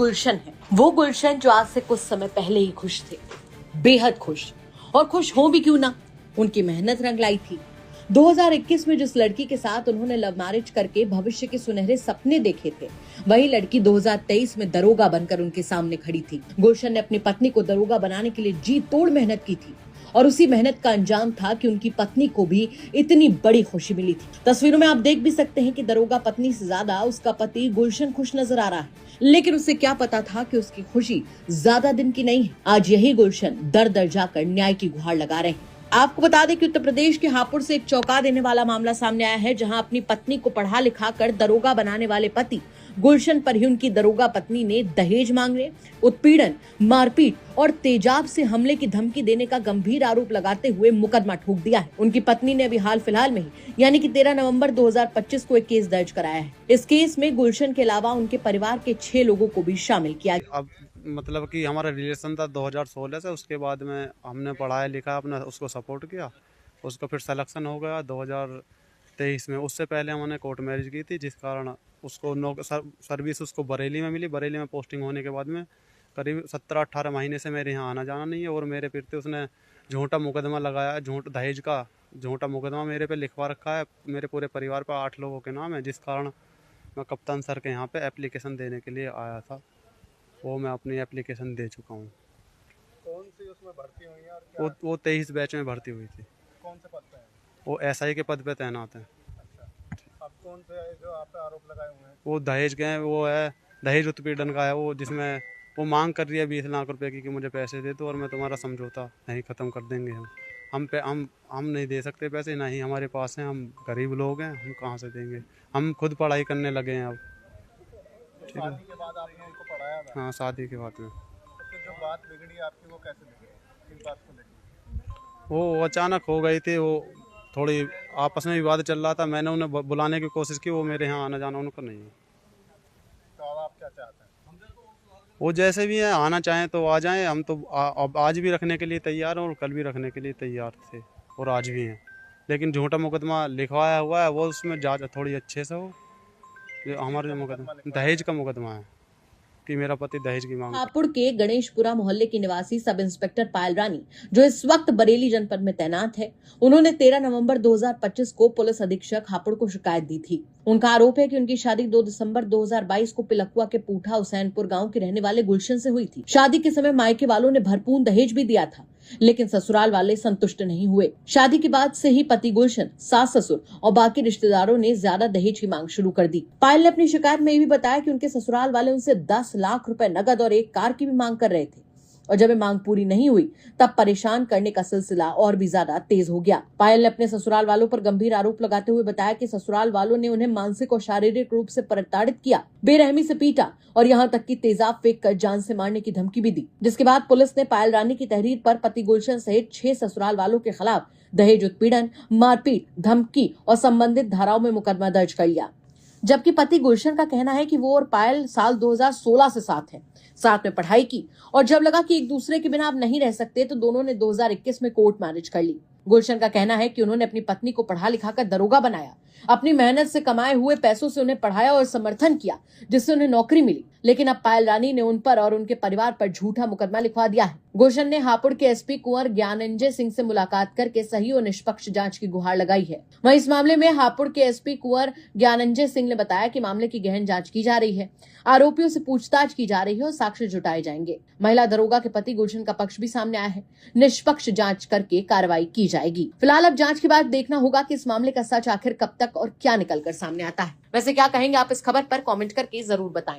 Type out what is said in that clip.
गुलशन है, वो गुलशन जो आज से कुछ समय पहले ही खुश थे, बेहद खुश। और खुश हो भी क्यों ना, उनकी मेहनत रंग लाई थी। 2021 में जिस लड़की के साथ उन्होंने लव मैरिज करके भविष्य के सुनहरे सपने देखे थे, वही लड़की 2023 में दरोगा बनकर उनके सामने खड़ी थी। गुलशन ने अपनी पत्नी को दरोगा बनाने के लिए जी तोड़ मेहनत की थी और उसी मेहनत का अंजाम था कि उनकी पत्नी को भी इतनी बड़ी खुशी मिली थी। तस्वीरों में आप देख भी सकते हैं कि दरोगा पत्नी से ज्यादा उसका पति गुलशन खुश नजर आ रहा है, लेकिन उसे क्या पता था कि उसकी खुशी ज्यादा दिन की नहीं है। आज यही गुलशन दर दर जाकर न्याय की गुहार लगा रहे हैं। आपको बता दें कि उत्तर प्रदेश के हापुड़ से एक चौंका देने वाला मामला सामने आया है, जहां अपनी पत्नी को पढ़ा लिखा कर दरोगा बनाने वाले पति गुलशन पर ही उनकी दरोगा पत्नी ने दहेज मांगने, उत्पीड़न, मारपीट और तेजाब से हमले की धमकी देने का गंभीर आरोप लगाते हुए मुकदमा ठोक दिया है। उनकी पत्नी ने अभी हाल फिलहाल में ही यानी कि 13 नवंबर 2025 को एक केस दर्ज कराया है। इस केस में गुलशन के अलावा उनके परिवार के 6 लोगों को भी शामिल किया गया। अब मतलब कि हमारा रिलेशन था 2016 से, उसके बाद में हमने पढ़ाया लिखा अपना, उसको सपोर्ट किया, उसका फिर सिलेक्शन हो गया 2023 में। उससे पहले हमने कोर्ट मैरिज की थी, जिस कारण उसको सर्विस उसको बरेली में मिली। बरेली में पोस्टिंग होने के बाद में करीब 17-18 महीने से मेरे यहाँ आना जाना नहीं है और मेरे प्रति उसने झूठा मुकदमा लगाया, दहेज का झूठा मुकदमा मेरे पे लिखवा रखा है। मेरे पूरे परिवार पर 8 लोगों के नाम है, जिस कारण मैं कप्तान सर के यहाँ पे एप्लीकेशन देने के लिए आया था। वो मैं अपनी एप्लीकेशन दे चुका हूँ। कौन सी उसमें भर्ती हुई है और क्या? वो 23 बैच में भर्ती हुई थी। कौन से पद पे है? वो एसआई के पद पे तैनात है। अच्छा, अब कौन से जो आप पे आरोप लगाए हुए हैं? वो दहेज के हैं, वो है दहेज उत्पीड़न का है, वो जिसमें वो मांग कर रही है 20 लाख रुपए की कि मुझे पैसे दे दो और मैं तुम्हारा समझौता नहीं ख़त्म कर देंगे। हम नहीं दे सकते पैसे, ना ही हमारे पास हैं, हम गरीब लोग हैं, हम कहाँ से देंगे। हम खुद पढ़ाई करने लगे हैं अब। ठीक है। शादी के बाद आपने उनको पढ़ाया था? हाँ, शादी के बाद में। तो फिर जो बात बिगड़ी आपकी वो कैसे बिगड़ी, किस बात को लेकर? वो अचानक हो गई थी, वो थोड़ी आपस में विवाद चल रहा था। मैंने उन्हें बुलाने की कोशिश की, वो मेरे यहाँ आना जाना उनको नहीं है। तो अब आप क्या चाहते हैं? वो जैसे भी हैं, आना चाहें तो आ जाएं। हम तो अब आज भी रखने के लिए तैयार हैं और कल भी रखने के लिए तैयार थे और आज भी हैं। लेकिन झूठा मुकदमा लिखवाया हुआ है, वो उसमें जांच थोड़ी अच्छे से हो। जो हमारा जो मुकदमा दहेज का मुकदमा है कि मेरा पति दहेज की मांग। हापुड़ के गणेशपुरा मोहल्ले की निवासी सब इंस्पेक्टर पायल रानी, जो इस वक्त बरेली जनपद में तैनात है, उन्होंने 13 नवंबर 2025 को पुलिस अधीक्षक हापुड़ को शिकायत दी थी। उनका आरोप है कि उनकी शादी 2 दिसंबर 2022 को पिलकुआ के पूठा हुसैनपुर गांव के रहने वाले गुलशन से हुई थी। शादी के समय मायके वालों ने भरपूर दहेज भी दिया था, लेकिन ससुराल वाले संतुष्ट नहीं हुए। शादी के बाद से ही पति गुलशन, सास ससुर और बाकी रिश्तेदारों ने ज्यादा दहेज की मांग शुरू कर दी। पायल ने अपनी शिकायत में ये भी बताया कि उनके ससुराल वाले उनसे 10 लाख रुपए नगद और एक कार की भी मांग कर रहे थे, और जब ये मांग पूरी नहीं हुई तब परेशान करने का सिलसिला और भी ज्यादा तेज हो गया। पायल ने अपने ससुराल वालों पर गंभीर आरोप लगाते हुए बताया कि ससुराल वालों ने उन्हें मानसिक और शारीरिक रूप से प्रताड़ित किया, बेरहमी से पीटा और यहाँ तक कि तेजाब फेंक कर जान से मारने की धमकी भी दी। जिसके बाद पुलिस ने पायल रानी की तहरीर पर पति गुलशन सहित 6 ससुराल वालों के खिलाफ दहेज उत्पीड़न, मारपीट, धमकी और संबंधित धाराओं में मुकदमा दर्ज कर लिया। जबकि पति गुलशन का कहना है कि वो और पायल साल 2016 से साथ में पढ़ाई की और जब लगा कि एक दूसरे के बिना अब नहीं रह सकते तो दोनों ने 2021 में कोर्ट मैरिज कर ली। गुलशन का कहना है कि उन्होंने अपनी पत्नी को पढ़ा लिखाकर दरोगा बनाया, अपनी मेहनत से कमाए हुए पैसों से उन्हें पढ़ाया और समर्थन किया, जिससे उन्हें नौकरी मिली। लेकिन अब पायल रानी ने उन पर और उनके परिवार पर झूठा मुकदमा लिखवा दिया है। गुलशन ने हापुड़ के एसपी कुंवर ज्ञानंजय सिंह से मुलाकात करके सही और निष्पक्ष जांच की गुहार लगाई है। वहीं इस मामले में हापुड़ के एसपी कुंवर ज्ञानंजय सिंह ने बताया कि मामले की गहन जांच की जा रही है, आरोपियों से पूछताछ की जा रही है और साक्ष्य जुटाए जाएंगे। महिला दरोगा के पति गुलशन का पक्ष भी सामने आया है। निष्पक्ष जांच करके कार्रवाई की जाएगी। फिलहाल अब जांच के बाद देखना होगा कि इस मामले का सच आखिर कब तक और क्या निकल कर सामने आता है। वैसे क्या कहेंगे आप इस खबर पर, कमेंट करके जरूर बताएं।